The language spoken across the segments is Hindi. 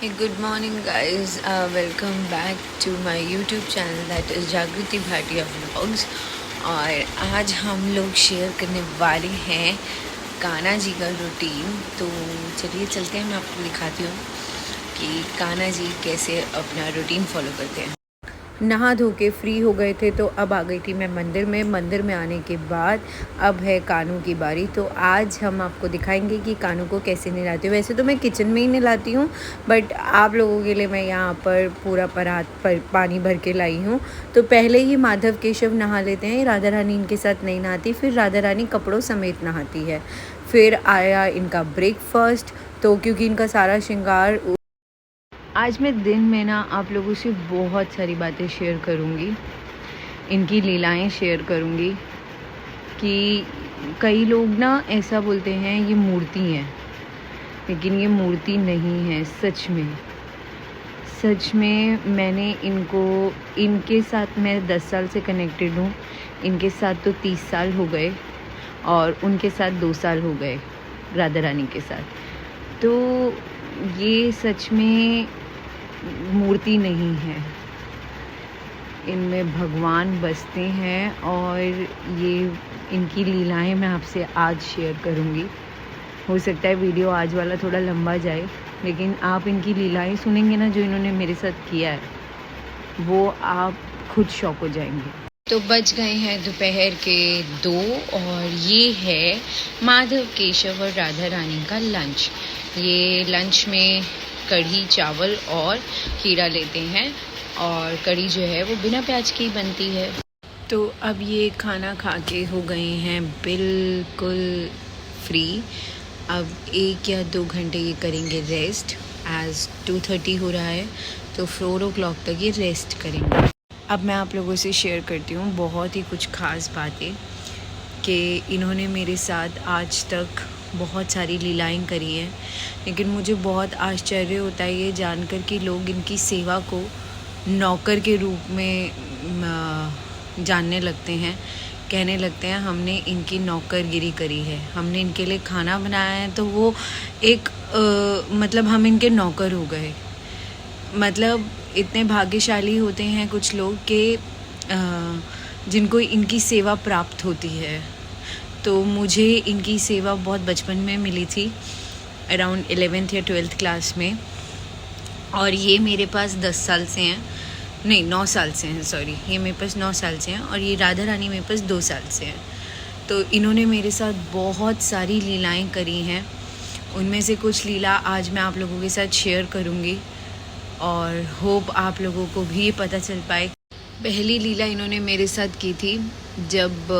Hey, good morning, guys. Welcome back to my YouTube channel that is जागृति भाटिया व्लॉग्स। और आज हम लोग शेयर करने वाले हैं कान्हा जी का रूटीन। तो चलिए चलते हैं, मैं आपको दिखाती हूँ कि कान्हा जी कैसे अपना रूटीन फॉलो करते हैं। नहा धो के फ्री हो गए थे तो अब आ गई थी मैं मंदिर में आने के बाद अब है कानू की बारी। तो आज हम आपको दिखाएंगे कि कानू को कैसे नहलाती हूँ। वैसे तो मैं किचन में ही नहलाती हूँ, बट आप लोगों के लिए मैं यहाँ पर पूरा परात पर पानी भर के लाई हूँ। तो पहले ही माधव केशव नहा लेते हैं, राधा रानी इनके साथ नहीं नहाती, फिर राधा रानी कपड़ों समेत नहाती है। फिर आया इनका ब्रेकफास्ट, तो क्योंकि इनका सारा श्रृंगार आज मैं दिन में ना आप लोगों से बहुत सारी बातें शेयर करूँगी, इनकी लीलाएं शेयर करूँगी। कि कई लोग ना ऐसा बोलते हैं ये मूर्ति है, लेकिन ये मूर्ति नहीं है। सच में मैंने इनके साथ मैं 10 साल से कनेक्टेड हूँ। इनके साथ तो 30 साल हो गए और उनके साथ 2 साल हो गए राधा रानी के साथ। तो ये सच में मूर्ति नहीं है, इनमें भगवान बसते हैं। और ये इनकी लीलाएं मैं आपसे आज शेयर करूंगी। हो सकता है वीडियो आज वाला थोड़ा लंबा जाए, लेकिन आप इनकी लीलाएं सुनेंगे ना जो इन्होंने मेरे साथ किया है, वो आप खुद शॉक हो जाएंगे। तो बज गए हैं दोपहर के 2 और ये है माधव केशव और राधा रानी का लंच। ये लंच में कढ़ी चावल और खीरा लेते हैं, और कढ़ी जो है वो बिना प्याज की बनती है। तो अब ये खाना खा के हो गए हैं बिल्कुल फ्री। अब 1 या 2 घंटे ये करेंगे रेस्ट, एज 2:30 हो रहा है, तो 4 o'clock तक ये रेस्ट करेंगे। अब मैं आप लोगों से शेयर करती हूँ बहुत ही कुछ ख़ास बातें कि इन्होंने मेरे साथ आज तक बहुत सारी लीलाएं करी हैं, लेकिन मुझे बहुत आश्चर्य होता है ये जानकर कि लोग इनकी सेवा को नौकर के रूप में जानने लगते हैं, कहने लगते हैं हमने इनकी नौकरगिरी करी है, हमने इनके लिए खाना बनाया है, तो वो एक मतलब हम इनके नौकर हो गए। मतलब इतने भाग्यशाली होते हैं कुछ लोग कि जिनको इनकी सेवा प्राप्त होती है। तो मुझे इनकी सेवा बहुत बचपन में मिली थी, अराउंड 11th या 12th क्लास में, और ये मेरे पास 10 साल से हैं, नहीं 9 साल से हैं, सॉरी, ये मेरे पास 9 साल से हैं, और ये राधा रानी मेरे पास 2 साल से हैं। तो इन्होंने मेरे साथ बहुत सारी लीलाएं करी हैं, उनमें से कुछ लीला आज मैं आप लोगों के साथ शेयर करूँगी, और होप आप लोगों को भी पता चल पाए। पहली लीला इन्होंने मेरे साथ की थी जब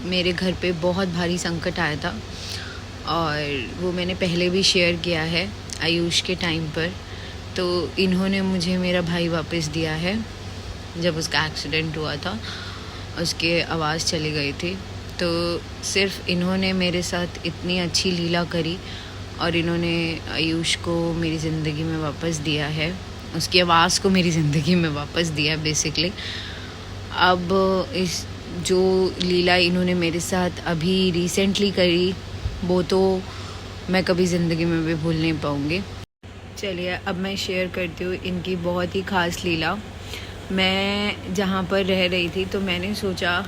मेरे घर पे बहुत भारी संकट आया था, और वो मैंने पहले भी शेयर किया है आयुष के टाइम पर। तो इन्होंने मुझे मेरा भाई वापस दिया है। जब उसका एक्सीडेंट हुआ था, उसके आवाज़ चली गई थी, तो सिर्फ इन्होंने मेरे साथ इतनी अच्छी लीला करी, और इन्होंने आयुष को मेरी ज़िंदगी में वापस दिया है, उसकी आवाज़ को मेरी ज़िंदगी में वापस दिया है बेसिकली। अब इस जो लीला इन्होंने मेरे साथ अभी रिसेंटली करी, वो तो मैं कभी ज़िंदगी में भी भूल नहीं पाऊँगी। चलिए अब मैं शेयर करती हूँ इनकी बहुत ही ख़ास लीला। मैं जहाँ पर रह रही थी, तो मैंने सोचा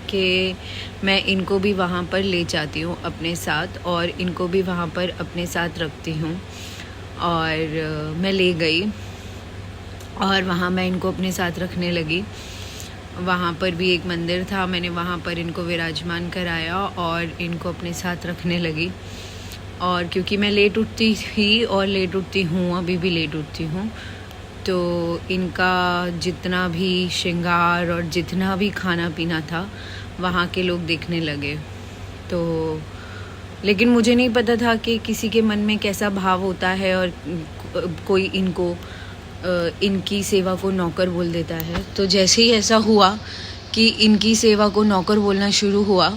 कि मैं इनको भी वहाँ पर ले जाती हूँ अपने साथ, और इनको भी वहाँ पर अपने साथ रखती हूँ। और मैं ले गई, और वहाँ मैं इनको अपने साथ रखने लगी। वहाँ पर भी एक मंदिर था, मैंने वहाँ पर इनको विराजमान कराया और इनको अपने साथ रखने लगी। और क्योंकि मैं लेट उठती थी और लेट उठती हूँ, अभी भी लेट उठती हूँ, तो इनका जितना भी श्रृंगार और जितना भी खाना पीना था वहाँ के लोग देखने लगे। तो लेकिन मुझे नहीं पता था कि किसी के मन में कैसा भाव होता है, और कोई इनकी सेवा को नौकर बोल देता है। तो जैसे ही ऐसा हुआ कि इनकी सेवा को नौकर बोलना शुरू हुआ,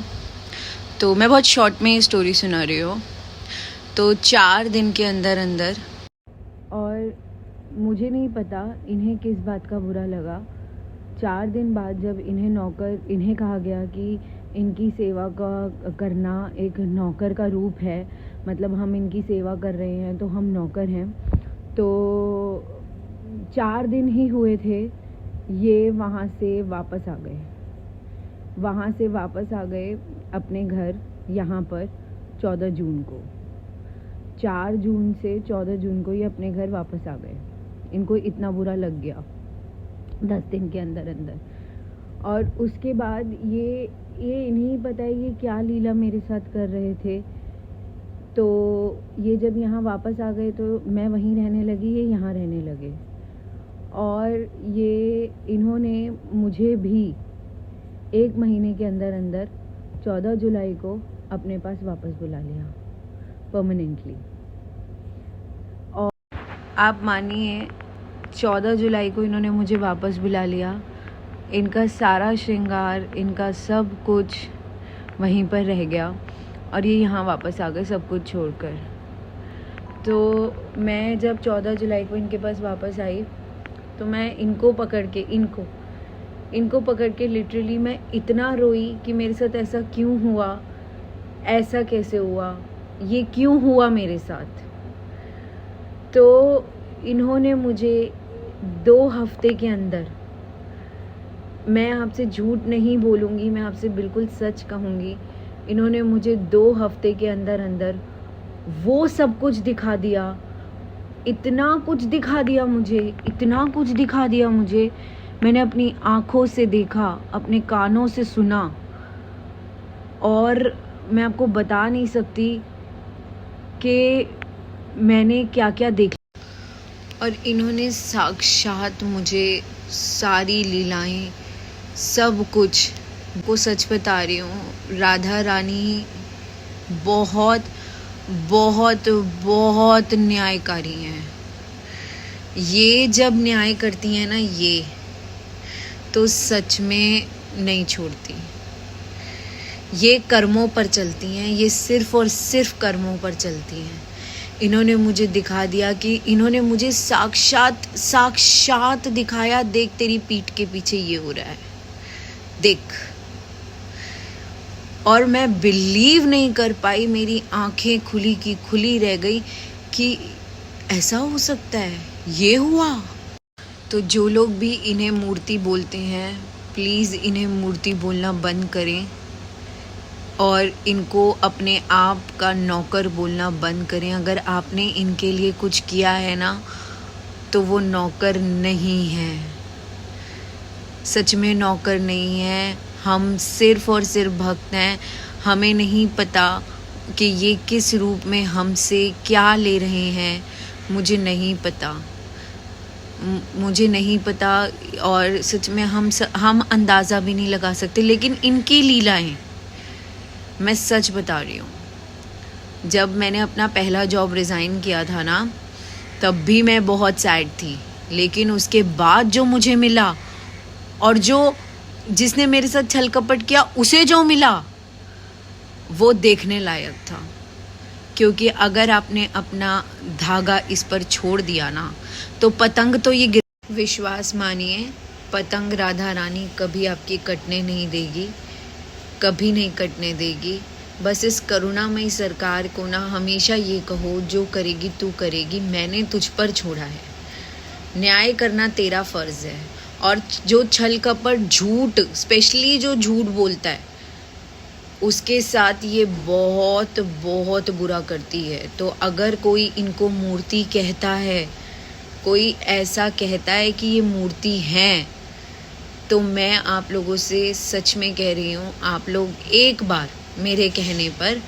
तो मैं बहुत शॉर्ट में ये स्टोरी सुना रही हूँ। तो 4 दिन के अंदर अंदर, और मुझे नहीं पता इन्हें किस बात का बुरा लगा, 4 दिन बाद जब इन्हें कहा गया कि इनकी सेवा का करना एक नौकर का रूप है, मतलब हम इनकी सेवा कर रहे हैं तो हम नौकर हैं। तो 4 दिन ही हुए थे, ये वहाँ से वापस आ गए। वहाँ से वापस आ गए अपने घर यहाँ पर 14 जून को। 4 जून से 14 जून को ये अपने घर वापस आ गए। इनको इतना बुरा लग गया 10 दिन के अंदर अंदर। और उसके बाद ये नहीं पता है ये क्या लीला मेरे साथ कर रहे थे। तो ये जब यहाँ वापस आ गए तो मैं वहीं रहने लगी, ये यहाँ रहने लगे। और ये इन्होंने मुझे भी 1 महीने के अंदर अंदर 14 जुलाई को अपने पास वापस बुला लिया परमानेंटली। और आप मानिए 14 जुलाई को इन्होंने मुझे वापस बुला लिया। इनका सारा श्रृंगार, इनका सब कुछ वहीं पर रह गया और ये यहाँ वापस आ गए सब कुछ छोड़कर। तो मैं जब 14 जुलाई को इनके पास वापस आई तो मैं इनको पकड़ के लिटरली मैं इतना रोई कि मेरे साथ ऐसा क्यों हुआ, ऐसा कैसे हुआ, ये क्यों हुआ मेरे साथ। तो इन्होंने मुझे 2 हफ्ते के अंदर, मैं आपसे झूठ नहीं बोलूँगी, मैं आपसे बिल्कुल सच कहूँगी, इन्होंने मुझे 2 हफ्ते के अंदर अंदर वो सब कुछ दिखा दिया, इतना कुछ दिखा दिया मुझे। मैंने अपनी आँखों से देखा, अपने कानों से सुना, और मैं आपको बता नहीं सकती कि मैंने क्या क्या देखा। और इन्होंने साक्षात मुझे सारी लीलाएं, सब कुछ, को सच बता रही हूँ, राधा रानी बहुत बहुत बहुत न्यायकारी हैं। ये जब न्याय करती हैं ना, ये तो सच में नहीं छोड़ती। ये कर्मों पर चलती हैं, ये सिर्फ और सिर्फ कर्मों पर चलती हैं। इन्होंने मुझे दिखा दिया कि इन्होंने मुझे साक्षात दिखाया, देख तेरी पीठ के पीछे ये हो रहा है, देख। और मैं बिलीव नहीं कर पाई, मेरी आंखें खुली की खुली रह गई कि ऐसा हो सकता है, ये हुआ। तो जो लोग भी इन्हें मूर्ति बोलते हैं, प्लीज़ इन्हें मूर्ति बोलना बंद करें और इनको अपने आप का नौकर बोलना बंद करें। अगर आपने इनके लिए कुछ किया है ना, तो वो नौकर नहीं है, सच में नौकर नहीं है। हम सिर्फ और सिर्फ भक्त हैं। हमें नहीं पता कि ये किस रूप में हमसे क्या ले रहे हैं, मुझे नहीं पता। और सच में हम अंदाज़ा भी नहीं लगा सकते। लेकिन इनकी लीलाएं, मैं सच बता रही हूँ, जब मैंने अपना पहला जॉब रिज़ाइन किया था ना, तब भी मैं बहुत सैड थी। लेकिन उसके बाद जो मुझे मिला और जिसने मेरे साथ छल कपट किया, उसे जो मिला, वो देखने लायक था। क्योंकि अगर आपने अपना धागा इस पर छोड़ दिया ना, तो पतंग तो ये विश्वास मानिए, पतंग राधा रानी कभी आपकी कटने नहीं देगी, कभी नहीं कटने देगी। बस इस करुणामयी सरकार को ना हमेशा ये कहो, जो करेगी तू करेगी, मैंने तुझ पर छोड़ा है, न्याय करना तेरा फ़र्ज़ है। और जो छल कपट, झूठ, स्पेशली जो झूठ बोलता है, उसके साथ ये बहुत बहुत बुरा करती है। तो अगर कोई इनको मूर्ति कहता है, कोई ऐसा कहता है कि ये मूर्ति हैं, तो मैं आप लोगों से सच में कह रही हूँ, आप लोग एक बार मेरे कहने पर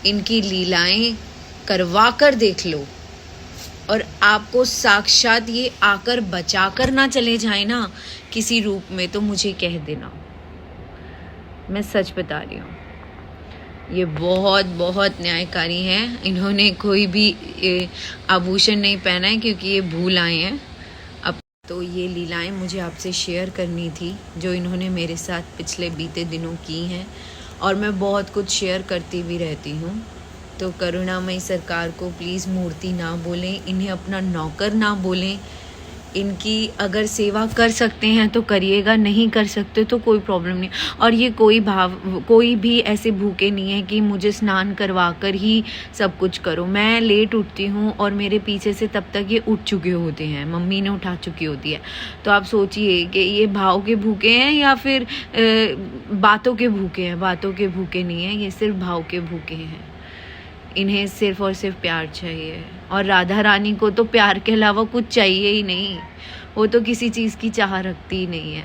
इनकी लीलाएं करवा कर देख लो। और आपको साक्षात ये आकर बचा कर ना चले जाए ना किसी रूप में, तो मुझे कह देना। मैं सच बता रही हूँ, ये बहुत बहुत न्यायकारी हैं। इन्होंने कोई भी आभूषण नहीं पहना है, क्योंकि ये भूल आए हैं। अब तो ये लीलाएं मुझे आपसे शेयर करनी थी, जो इन्होंने मेरे साथ पिछले बीते दिनों की हैं। और मैं बहुत कुछ शेयर करती भी रहती हूँ। तो करुणामयी सरकार को प्लीज़ मूर्ति ना बोलें, इन्हें अपना नौकर ना बोलें, इनकी अगर सेवा कर सकते हैं तो करिएगा, नहीं कर सकते तो कोई प्रॉब्लम नहीं। और ये कोई भी ऐसे भूखे नहीं है कि मुझे स्नान करवा कर ही सब कुछ करो। मैं लेट उठती हूँ और मेरे पीछे से तब तक ये उठ चुके होते हैं, मम्मी ने उठा चुकी होती है। तो आप सोचिए कि ये भाव के भूखे हैं या फिर बातों के भूखे हैं। बातों के भूखे नहीं हैं, ये सिर्फ भाव के भूखे हैं। इन्हें सिर्फ और सिर्फ प्यार चाहिए। और राधा रानी को तो प्यार के अलावा कुछ चाहिए ही नहीं, वो तो किसी चीज़ की चाह रखती ही नहीं है।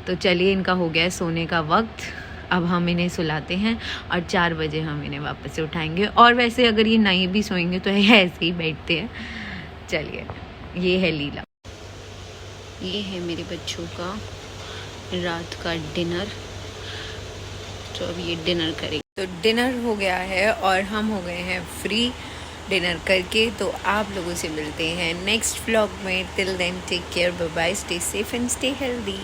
तो चलिए, इनका हो गया है सोने का वक्त, अब हम इन्हें सुलाते हैं और 4 बजे हम इन्हें वापस से उठाएंगे। और वैसे अगर ये नहीं भी सोएंगे तो ऐसे ही बैठते हैं। चलिए, ये है लीला, ये है मेरे बच्चों का रात का डिनर। तो अब ये डिनर करेंगे। तो डिनर हो गया है और हम हो गए हैं फ्री डिनर करके। तो आप लोगों से मिलते हैं नेक्स्ट व्लॉग में। Till then take care, bye bye, stay safe and stay healthy.